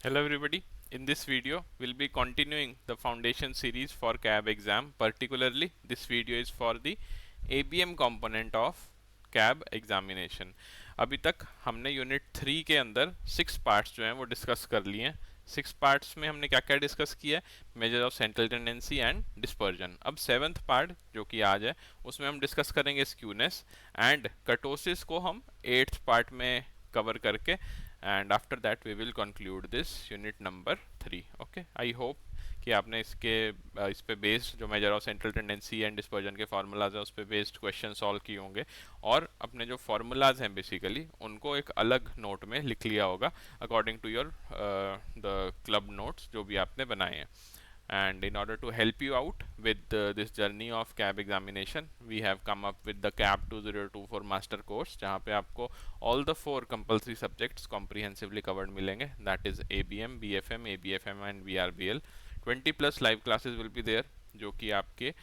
Hello everybody. In this video, we'll be continuing the foundation series for CAB exam. Particularly, this video is for the ABM component of CAB examination. अभी तक हमने unit 3 के अंदर 6 parts जो हैं वो discuss कर लिए हैं. 6 पार्ट्स में हमने क्या क्या डिस्कस किया है? Measure of central tendency and dispersion. अब 7th पार्ट जो कि आज है उसमें हम डिस्कस करेंगे स्क्यूनेस एंड कर्टोसिस को हम 8th पार्ट में कवर करके and after that we will conclude this unit number 3. okay, I hope कि आपने इस पे बेस्ड जो measure of central tendency and dispersion के फार्मूलाज हैं उस पे बेस्ड क्वेश्चन सॉल्व किए होंगे और अपने जो फार्मूलाज हैं बेसिकली उनको एक अलग नोट में लिख लिया होगा according to your the club notes जो भी आपने बनाए हैं. And in order to help you out with this journey of CAB examination, we have come up with the CAB 2024 master course जहाँ पे आपको all the 4 compulsory subjects comprehensively covered मिलेंगे. That is ABM, BFM, ABFM and VRBL. 20+ live classes will be there जो कि आपके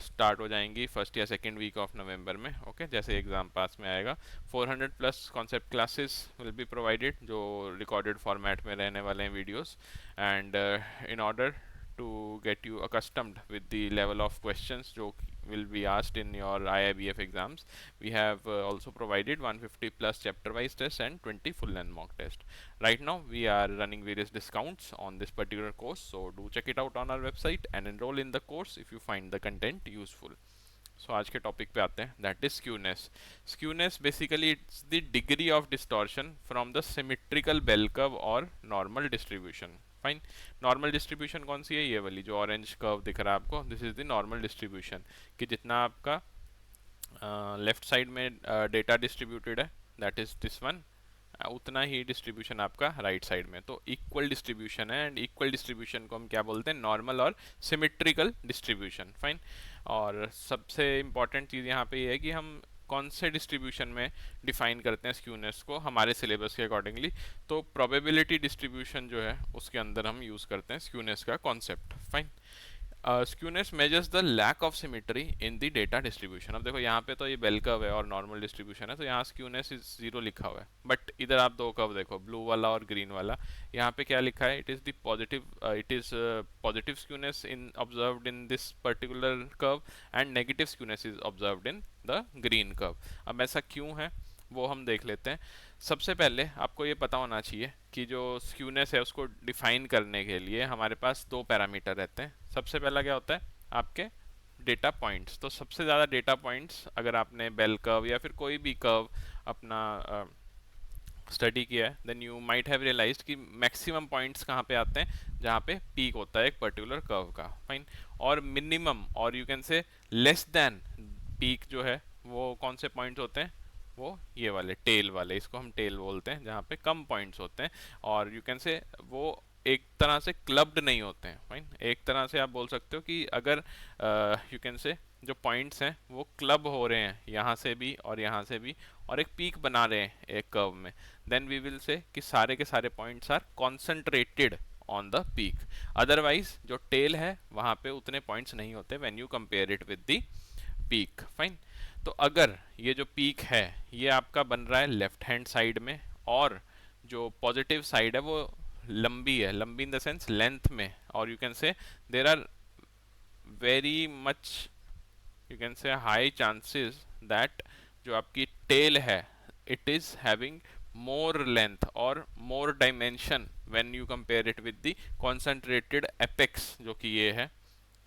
start हो जाएंगी first या सेकेंड वीक ऑफ नवंबर में. ओके, जैसे एग्जाम पास में आएगा. 400+ concept classes will be provided जो रिकॉर्डेड फॉर्मेट में रहने वाले हैं videos. And in order to get you accustomed with the level of questions जो will be asked in your IIBF exams, we have also provided 150+ chapter wise tests and 20 full length mock test. Right now we are running various discounts on this particular course, so do check it out on our website and enroll in the course if you find the content useful. So आज के topic पे आते हैं, that is skewness. Skewness basically it's the degree of distortion from the symmetrical bell curve और normal distribution. Fine. Normal distribution कौन सी है? ये वाली जो ऑरेंज कर्व दिख रहा है आपको, this is the normal distribution. कि जितना आपका लेफ्ट साइड में डेटा डिस्ट्रीब्यूटेड है, दैट इज दिस वन, उतना ही डिस्ट्रीब्यूशन आपका राइट साइड में. तो इक्वल डिस्ट्रीब्यूशन है एंड इक्वल डिस्ट्रीब्यूशन को हम क्या बोलते हैं? नॉर्मल और सिमेट्रिकल डिस्ट्रीब्यूशन. फाइन. और सबसे इंपॉर्टेंट चीज़ यहाँ पे ये है कि हम कौन से डिस्ट्रीब्यूशन में डिफाइन करते हैं स्क्यूनेस को हमारे सिलेबस के अकॉर्डिंगली. तो प्रोबेबिलिटी डिस्ट्रीब्यूशन जो है उसके अंदर हम यूज़ करते हैं स्क्यूनेस का concept. Fine. Skewness measures the lack of symmetry in the data distribution. अब देखो यहाँ पे तो ये बेल कर्व है और नॉर्मल डिस्ट्रीब्यूशन है, तो यहाँ स्क्यूनेस इज 0 लिखा हुआ है. बट इधर आप दो कर्व देखो, ब्लू वाला और ग्रीन वाला. यहाँ पे क्या लिखा है? It is the positive, it is positive skewness in observed in this particular curve and negative skewness is observed in the green curve. अब ऐसा क्यों है वो हम देख लेते हैं. सबसे पहले आपको ये पता होना चाहिए कि जो स्क्यूनेस है उसको डिफाइन करने के लिए हमारे पास 2 पैरामीटर रहते हैं. सबसे पहला क्या होता है? आपके डेटा पॉइंट्स. तो सबसे ज़्यादा डेटा पॉइंट्स अगर आपने बेल कर्व या फिर कोई भी कर्व अपना स्टडी किया है, then you might have realised कि मैक्सिमम पॉइंट्स कहाँ पे आते हैं? जहाँ पे पीक होता है एक पर्टिकुलर कर्व का. फाइन. और मिनिमम और यू कैन से लेस देन पीक जो है वो कौन से पॉइंट्स होते हैं? वो ये वाले टेल वाले, इसको हम टेल बोलते हैं, जहाँ पे कम पॉइंट्स होते हैं. और यू कैन से वो एक तरह से क्लब्ड नहीं होते हैं. फाइन. एक तरह से आप बोल सकते हो कि अगर यू कैन से जो पॉइंट्स हैं वो क्लब हो रहे हैं यहाँ से भी और यहाँ से भी और एक पीक बना रहे हैं एक कर्व में, देन वी विल से कि सारे के सारे points are concentrated on the peak. Otherwise जो टेल है वहाँ पे उतने पॉइंट्स नहीं होते when you compare it with the peak. Fine. तो अगर ये जो पीक है ये आपका बन रहा है लेफ्ट हैंड साइड में और जो पॉजिटिव साइड है वो लंबी है, लंबी इन द सेंस लेंथ में, और you can say there are very much you can say high chances that जो आपकी टेल है it is having more length और more dimension when you compare it with the concentrated apex जो कि ये है.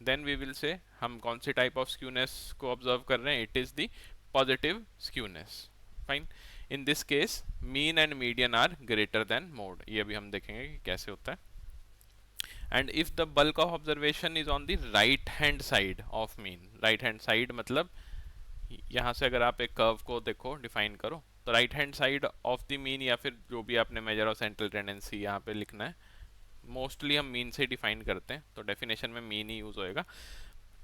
देन वी विल से हम कौन सी टाइप ऑफ स्क्यूनेस को ऑब्जर्व कर रहे हैं? It is the positive skewness. Fine. In this case mean and median are greater than mode. ये भी हम देखेंगे कि कैसे होता है. And if the bulk of observation is on the right hand side of mean. Right hand side मतलब यहाँ से अगर आप एक कर्व को देखो, डिफाइन करो, तो right hand side of the mean या फिर जो भी आपने मेजर ऑफ सेंट्रल टेंडेंसी यहाँ पे लिखना है, मोस्टली हम मीन से डिफाइन करते हैं तो डेफिनेशन में मीन ही यूज होएगा.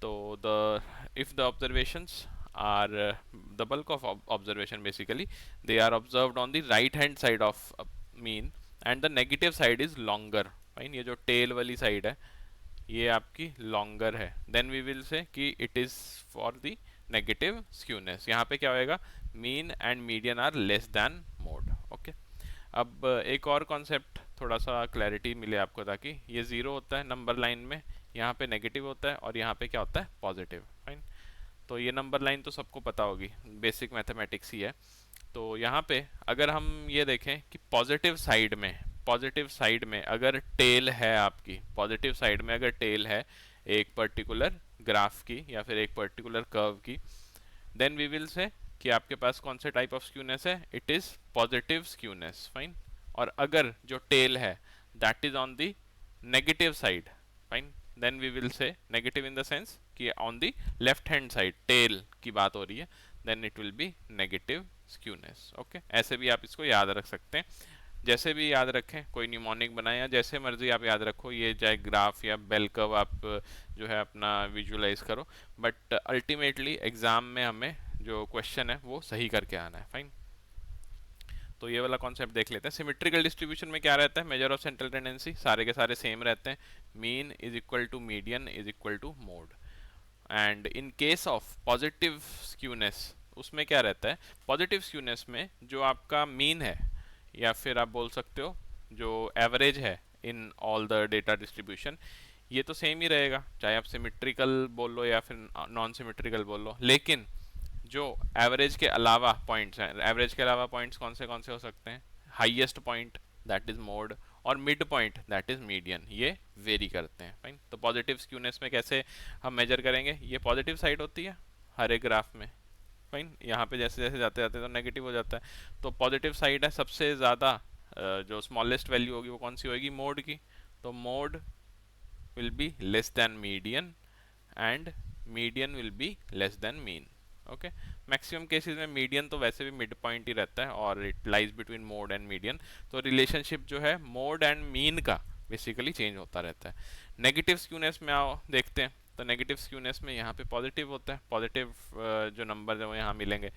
तो the if the observations are the bulk of observation basically they are observed on the right hand side of mean and the negative side is longer. Fine. ये जो tell वाली side है ये आपकी longer है, then we will say कि it is for the negative skewness. यहाँ पे क्या होएगा? Mean and median are less than mode. Okay. अब एक और कॉन्सेप्ट थोड़ा सा क्लैरिटी मिले आपको, ताकि ये ज़ीरो होता है नंबर लाइन में, यहाँ पे नेगेटिव होता है और यहाँ पे क्या होता है पॉजिटिव। फाइन। तो ये नंबर लाइन तो सबको पता होगी, बेसिक मैथमेटिक्स ही है। तो यहाँ पे अगर हम ये देखें कि पॉजिटिव साइड में अगर टेल है आपकी, पॉजिटिव साइड में अगर टेल है एक पर्टिकुलर ग्राफ की या फिर एक पर्टिकुलर कर्व की, देन वी विल से कि आपके पास कौन से टाइप ऑफ स्क्यूनेस है, it is positive skewness. Fine. और अगर जो टेल है that is on the negative side, fine, then we will say negative in the sense कि on the left hand side tail की बात हो रही है, then it will be negative skewness. Okay, ऐसे भी आप इसको याद रख सकते हैं, जैसे भी याद रखें, कोई निमोनिक बनाए या जैसे मर्जी आप याद रखो, ये चाहे ग्राफ या बेल कर्व आप जो है अपना विजुलाइज करो, बट अल्टीमेटली एग्जाम में हमें जो क्वेश्चन है वो सही करके आना है। फाइन। तो ये वाला कॉन्सेप्ट देख लेते हैं। सिमेट्रिकल डिस्ट्रीब्यूशन में क्या रहता है, मेजर ऑफ सेंट्रल टेंडेंसी सारे के सारे सेम रहते हैं, mean is equal to median is equal to mode. And in case of positive skewness उसमें क्या रहता है, पॉजिटिव स्क्यूनेस में जो आपका मीन है या फिर आप बोल सकते हो जो एवरेज है in all the data distribution, ये तो सेम ही रहेगा, चाहे आप सिमेट्रिकल बोल लो या फिर नॉन सिमेट्रिकल बोल लो। लेकिन जो एवरेज के अलावा पॉइंट्स हैं, एवरेज के अलावा पॉइंट्स कौन से हो सकते हैं, highest point that is mode और mid point that is median, ये वेरी करते हैं। फाइन। तो पॉजिटिव स्क्यूनेस में कैसे हम मेजर करेंगे, ये पॉजिटिव साइड होती है हर एक ग्राफ में। फाइन। यहाँ पे जैसे जैसे जाते जाते तो नेगेटिव हो जाता है, तो पॉजिटिव साइड है सबसे ज़्यादा जो स्मॉलेस्ट वैल्यू होगी वो कौन सी होगी, मोड की। तो mode will be less then median and median will be less then mean. Okay, maximum cases में मीडियन तो वैसे भी मिड पॉइंट ही रहता है और it lies between mode and median. तो रिलेशनशिप जो है मोड एंड मीन का बेसिकली चेंज होता रहता है। नेगेटिव स्क्यूनेस में आओ देखते हैं, तो नेगेटिव स्क्यूनेस में यहाँ पे पॉजिटिव होता है, पॉजिटिव जो नंबर है वो यहाँ मिलेंगे।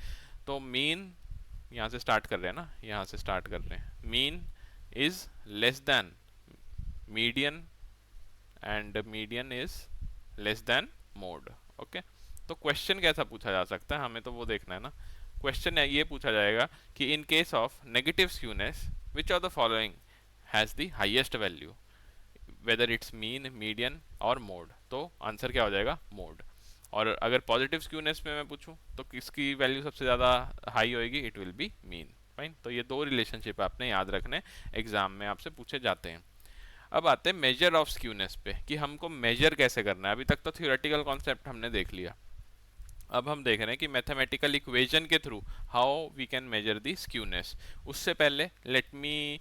तो मीन यहाँ से स्टार्ट कर रहे हैं ना, यहाँ से स्टार्ट कर रहे हैं, mean is less than median and median is less than mode. Okay, तो क्वेश्चन कैसा पूछा जा सकता है, हमें तो वो देखना है ना। क्वेश्चन ये पूछा जाएगा कि इन case of negative skewness which of the following has the highest value, whether it's mean median और मोड। तो आंसर क्या हो जाएगा, मोड। और अगर पॉजिटिव स्क्यूनेस में मैं पूछूं तो किसकी वैल्यू सबसे ज़्यादा हाई होएगी, it will B mean. Fine. तो ये दो रिलेशनशिप आपने याद रखने, एग्जाम में आपसे पूछे जाते हैं। अब आते हैं मेजर ऑफ स्क्यूनेस पे कि हमको मेजर कैसे करना है। अभी तक तो थ्योरेटिकल कॉन्सेप्ट हमने देख लिया, अब हम देख रहे हैं कि मैथमेटिकल इक्वेशन के through how we can measure the skewness. उससे पहले let me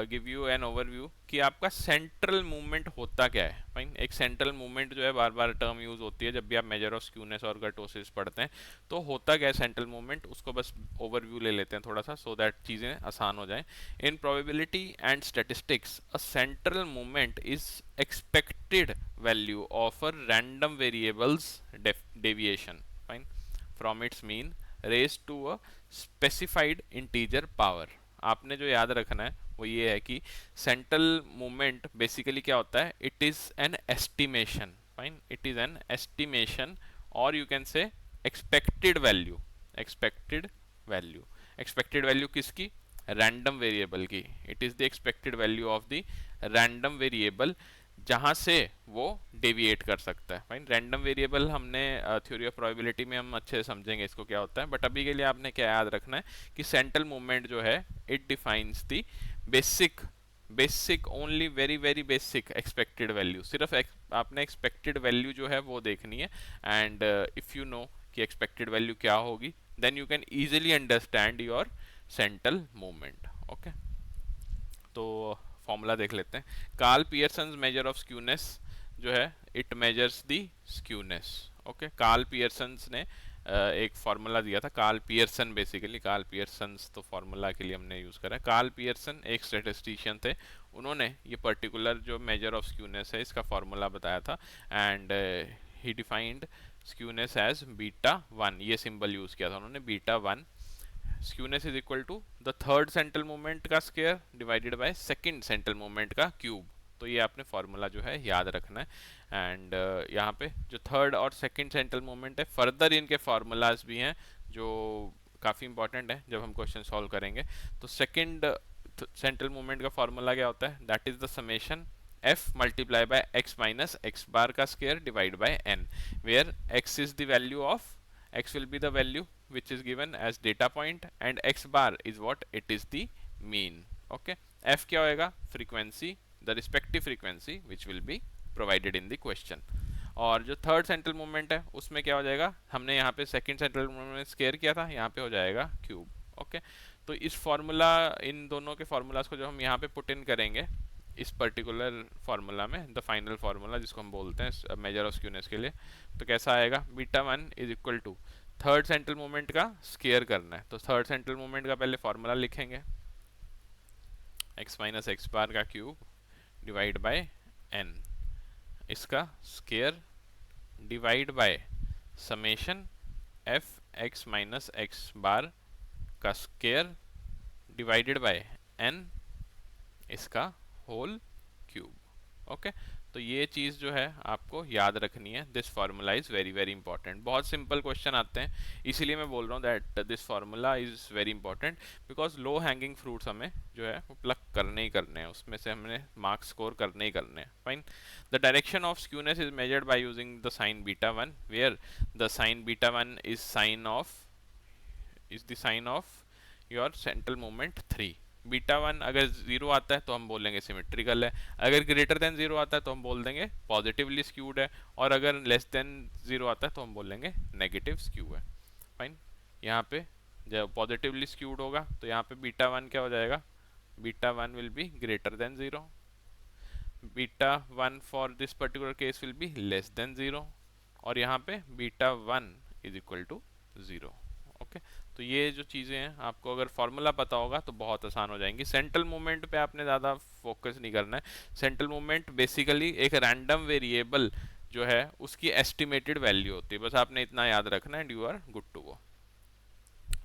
give you an overview कि आपका सेंट्रल मूवमेंट होता क्या है। फाइन। एक सेंट्रल मूवमेंट जो है बार बार टर्म यूज होती है जब भी आप मेजर ऑफ स्क्यूनेस और कर्टोसिस पढ़ते हैं। तो होता क्या है सेंट्रल मूवमेंट, उसको बस ओवरव्यू ले लेते हैं थोड़ा सा, सो दैट चीज़ें आसान हो जाएं। इन probability and statistics a central movement is expected value of a random variable's deviation, fine, from its mean raised to a specified integer power। आपने जो याद रखना है वो ये है कि सेंट्रल मूवमेंट बेसिकली क्या होता है, it is an estimation. Fine, it is an estimation और you can say expected value, expected value, expected value किसकी, रैंडम वेरिएबल की। It is the expected value of the random variable जहाँ से वो deviate कर सकता है। फाइन। रैंडम वेरिएबल हमने थ्योरी ऑफ प्रोबेबिलिटी में हम अच्छे से समझेंगे इसको क्या होता है, बट अभी के लिए आपने क्या याद रखना है कि सेंट्रल मूवमेंट जो है it defines the basic only very very basic expected value. सिर्फ आपने एक्सपेक्टेड वैल्यू जो है वो देखनी है, एंड इफ यू नो कि एक्सपेक्टेड वैल्यू क्या होगी then you can easily understand your central movement. Okay, तो फॉर्मूला देख लेते हैं। Karl Pearson measure of skewness जो है it measures the skewness. Okay, Karl Pearson ने एक फार्मूला दिया था, Karl Pearson basically, Karl Pearson तो फार्मूला के लिए हमने यूज़ करा है। कार्ल पियर्सन एक स्टैटिस्टिशियन थे, उन्होंने ये पर्टिकुलर जो मेजर ऑफ स्क्यूनेस है इसका फार्मूला बताया था, and he defined skewness as beta 1, ये सिंबल यूज़ किया था उन्होंने, beta 1। Skewness is equal to the third central movement का square divided by second central movement का क्यूब। तो ये आपने फार्मूला जो है याद रखना है, एंड यहाँ पे जो थर्ड और सेकंड सेंट्रल मूवमेंट है, फर्दर इनके फार्मूलाज भी हैं जो काफ़ी इंपॉर्टेंट है जब हम क्वेश्चन सॉल्व करेंगे। तो सेकंड सेंट्रल मोमेंट का फॉर्मूला क्या होता है, that is the summation f multiply by x minus x bar का square divide by n, where x is the value of, x will be the value which is given as data point and x bar is what, it is the mean. Okay, f क्या होएगा, frequency, the respective frequency which will be provided in the question. और जो third central moment है उसमें क्या हो जाएगा, हमने यहाँ पे सेकंड सेंट्रल मोमेंट स्क्वायर किया था, यहाँ पे हो जाएगा क्यूब. ओके, तो इस फॉर्मूला, इन दोनों के फॉर्मूलाज को जो हम यहाँ पे पुट इन करेंगे इस पर्टिकुलर फार्मूला में, द फाइनल फार्मूला जिसको हम बोलते हैं मेजर ऑफ स्क्यूनेस के लिए, तो कैसा आएगा, beta one is equal to third central moment का स्क्वायर करना है, तो थर्ड सेंट्रल मोमेंट का पहले फार्मूला लिखेंगे, x माइनस एक्स बार का क्यूब डिवाइड बाय n, इसका square divide by summation f x minus x bar का स्क्वायर डिवाइडेड बाय n, इसका होल क्यूब. ओके, तो ये चीज़ जो है आपको याद रखनी है. This formula is very very important. बहुत सिंपल क्वेश्चन आते हैं, इसीलिए मैं बोल रहा हूँ that this formula is very important, because low hanging fruits हमें जो है वो प्लक करने ही करने हैं, उसमें से हमने मार्क्स स्कोर करने ही करने हैं. Fine. The direction of skewness is measured by using the sign beta one, where the sign beta one is the sign of your central moment 3. Beta one अगर जीरो आता है तो हम बोलेंगे सिमेट्रिकल है, अगर ग्रेटर देन जीरो आता है तो हम बोल देंगे पॉजिटिवली स्क्यूड है, और अगर लेस देन जीरो आता है तो हम बोलेंगे नेगेटिव स्क्यू है. फाइन. यहाँ पे जब पॉजिटिवली स्क्यूड होगा तो यहाँ पे बीटा वन क्या हो जाएगा, beta one will be greater than zero, beta one for this particular case will be less than zero, और यहाँ पे beta one is equal to zero. Okay, तो ये जो चीज़ें हैं आपको अगर फॉर्मूला पता होगा तो बहुत आसान हो जाएंगी. सेंट्रल मूवमेंट पे आपने ज़्यादा फोकस नहीं करना है. सेंट्रल मूवमेंट बेसिकली एक रैंडम वेरिएबल जो है उसकी एस्टिमेटेड वैल्यू होती है, बस आपने इतना याद रखना है and you are good to go.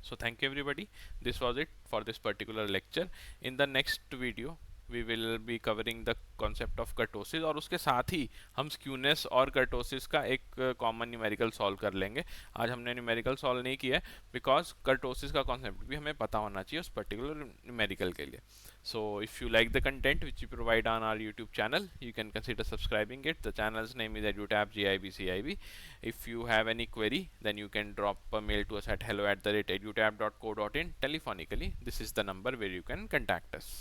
So thank you everybody, this was it for this particular lecture. In the next video we will be covering the concept of kurtosis, और उसके साथ ही हम स्क्यूनेस और कर्टोसिस का एक common numerical solve कर लेंगे. आज हमने न्यूमेरिकल सॉल्व नहीं किया है बिकॉज कर्टोसिस का कॉन्सेप्ट भी हमें पता होना चाहिए उस पर्टिकुलर न्यूमेरिकल के लिए. So if you like the content which we provide on our YouTube channel, you can consider subscribing it. The channel's name is EduTap GIBCIB. If you have any query, then you can drop a mail to us at hello@edutap.co.in telephonically. This is the number where you can contact us.